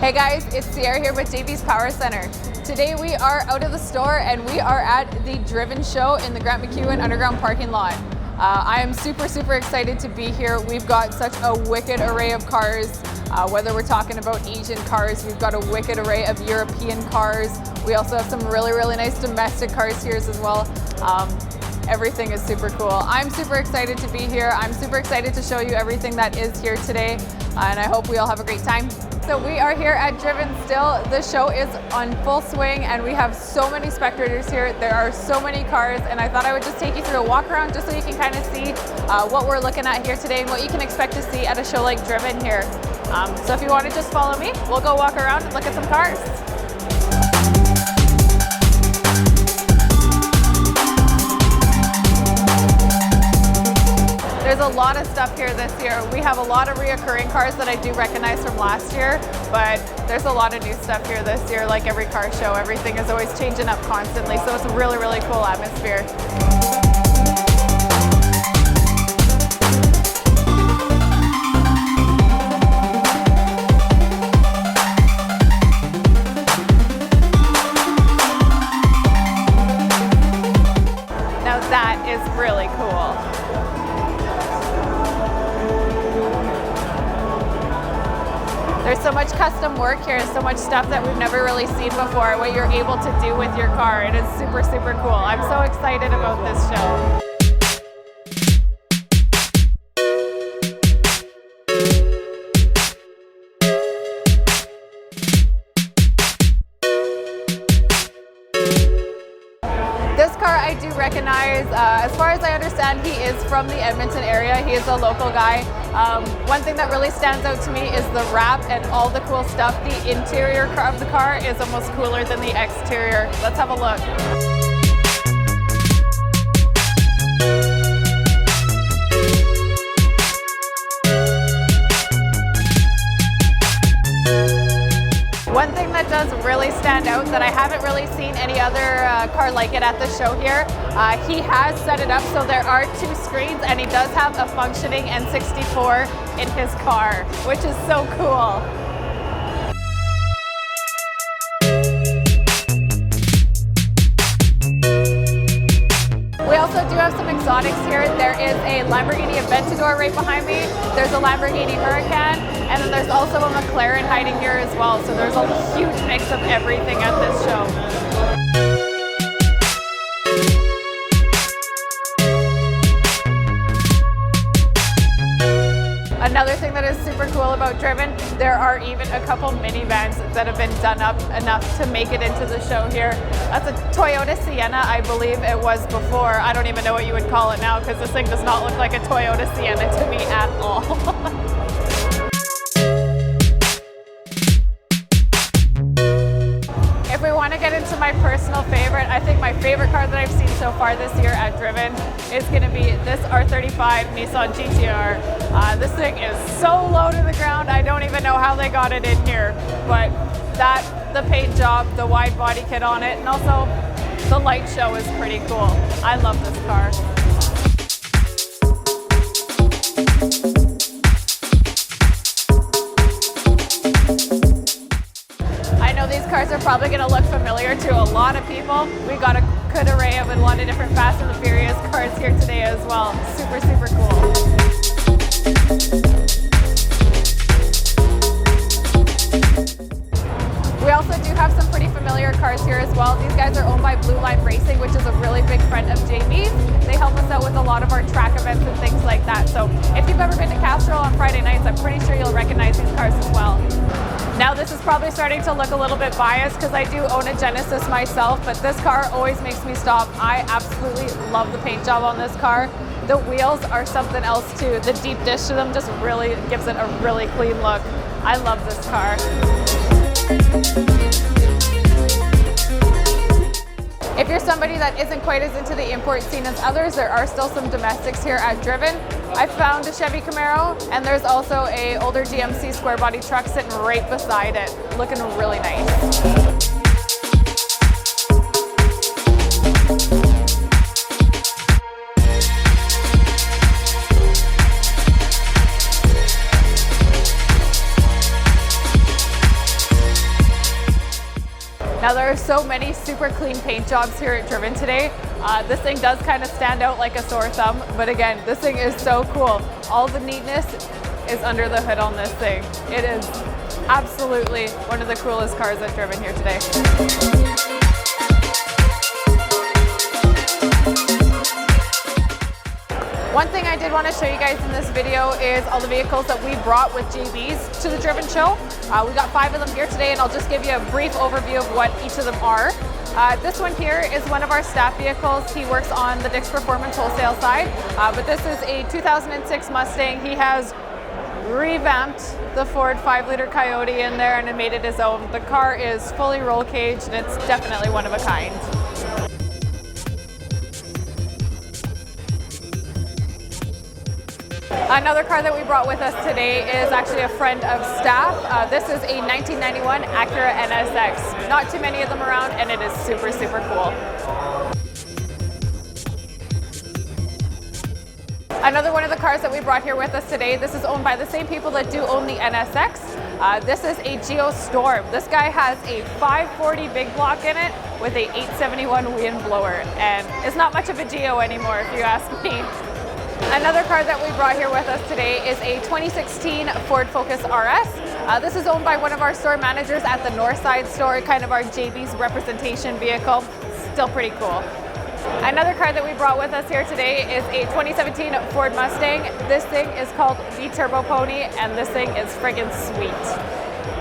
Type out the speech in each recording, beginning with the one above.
Hey guys, it's Sierra here with JB's Power Center. Today we are out of the store and we are at the Driven show in the Grant MacEwan Underground parking lot. I am super excited to be here. We've got such a wicked array of cars. Whether we're talking about Asian cars, we've got a wicked array of European cars. We also have some really nice domestic cars here as well. Everything is super cool. I'm super excited to be here. I'm super excited to show you everything that is here today, and I hope we all have a great time. So we are here at Driven still. The show is on full swing and we have so many spectators here. There are so many cars, and I thought I would just take you through a walk around just so you can kind of see what we're looking at here today and what you can expect to see at a show like Driven here. So if you want to just follow me, we'll go walk around and look at some cars. There's a lot of stuff here this year. We have a lot of reoccurring cars that I do recognize from last year, but there's a lot of new stuff here this year. Like every car show, everything is always changing up constantly, so it's a really cool atmosphere. Now that is really cool. There's so much custom work here, so much stuff that we've never really seen before, what you're able to do with your car. It is super cool. I'm so excited about this show. This car I do recognize. As far as I understand, he is from the Edmonton area. He is a local guy. One thing that really stands out to me is the wrap and all the cool stuff. The interior of the car is almost cooler than the exterior. Let's have a look. One thing that does really stand out that I haven't really seen any other car like it at the show here, he has set it up so there are two screens and he does have a functioning N64 in his car, which is so cool. We also do have some exotics here. There is a Lamborghini Aventador right behind me. There's a Lamborghini Huracan, and then there's also a McLaren hiding here as well. So there's a huge mix of everything at this show. Another thing that is super cool about Driven, there are even a couple minivans that have been done up enough to make it into the show here. That's a Toyota Sienna, I believe it was before. I don't even know what you would call it now because this thing does not look like a Toyota Sienna to me at all. If we want to get into my personal favorite, I think my favorite car that I've seen so far this year at Driven is going to be this R35 Nissan GT-R. This thing is so low to the ground, I don't even know how they got it in here. But the paint job, the wide body kit on it, and also the light show is pretty cool. I love this car. These cars are probably going to look familiar to a lot of people. We got a good array of a lot of different Fast and the Furious cars here today as well. Super cool. We also do have some pretty familiar cars here as well. These guys are owned by Blue Line Racing, which is a really big friend of JB's. They help us out with a lot of our track events and things like that. So if you've ever been to Castrol on Friday nights, I'm pretty sure you'll recognize these cars as well. Now this is probably starting to look a little bit biased because I do own a Genesis myself, but this car always makes me stop. I absolutely love the paint job on this car. The wheels are something else too. The deep dish to them just really gives it a really clean look. I love this car. If you're somebody that isn't quite as into the import scene as others, there are still some domestics here at Driven. I found a Chevy Camaro, and there's also an older GMC square body truck sitting right beside it, looking really nice. Now there are so many super clean paint jobs here at Driven today. This thing does kind of stand out like a sore thumb, but again, this thing is so cool. All the neatness is under the hood on this thing. It is absolutely one of the coolest cars at Driven here today. One thing I did want to show you guys in this video is all the vehicles that we brought with JBs to the Driven show. We got 5 of them here today, and I'll just give you a brief overview of what each of them are. This one here is one of our staff vehicles. He works on the Dick's Performance wholesale side, but this is a 2006 Mustang. He has revamped the Ford 5-liter Coyote in there and made it his own. The car is fully roll caged, and it's definitely one of a kind. Another car that we brought with us today is actually a friend of staff. This is a 1991 Acura NSX. Not too many of them around, and it is super, super cool. Another one of the cars that we brought here with us today, this is owned by the same people that do own the NSX. This is a Geo Storm. This guy has a 540 big block in it with a 871 wind blower, and it's not much of a Geo anymore if you ask me. Another car that we brought here with us today is a 2016 Ford Focus RS. This is owned by one of our store managers at the Northside store, kind of our JB's representation vehicle. Still pretty cool. Another car that we brought with us here today is a 2017 Ford Mustang. This thing is called the Turbo Pony, and this thing is friggin' sweet.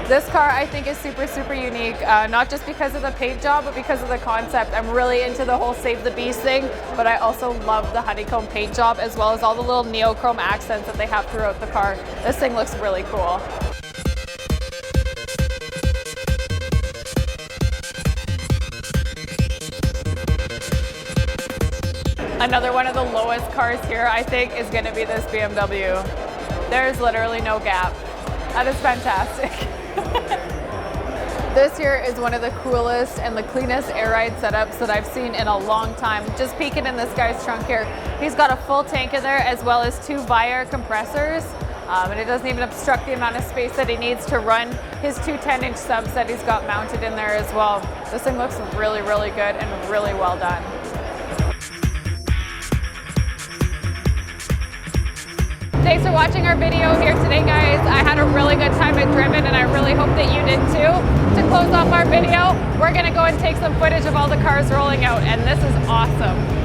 This car I think is super, super unique, not just because of the paint job, but because of the concept. I'm really into the whole Save the Beast thing, but I also love the honeycomb paint job as well as all the little neochrome accents that they have throughout the car. This thing looks really cool. Another one of the lowest cars here, I think, is going to be this BMW. There's literally no gap. That is fantastic. This here is one of the coolest and the cleanest air ride setups that I've seen in a long time. Just peeking in this guy's trunk here, he's got a full tank in there as well as 2 Viair compressors, and it doesn't even obstruct the amount of space that he needs to run his 2 10-inch subs that he's got mounted in there as well. This thing looks really, really good and really well done. Thanks for watching our video here today, guys. I had a really good time at Driven, and I really hope that you did too. To close off our video, we're gonna go and take some footage of all the cars rolling out, and this is awesome.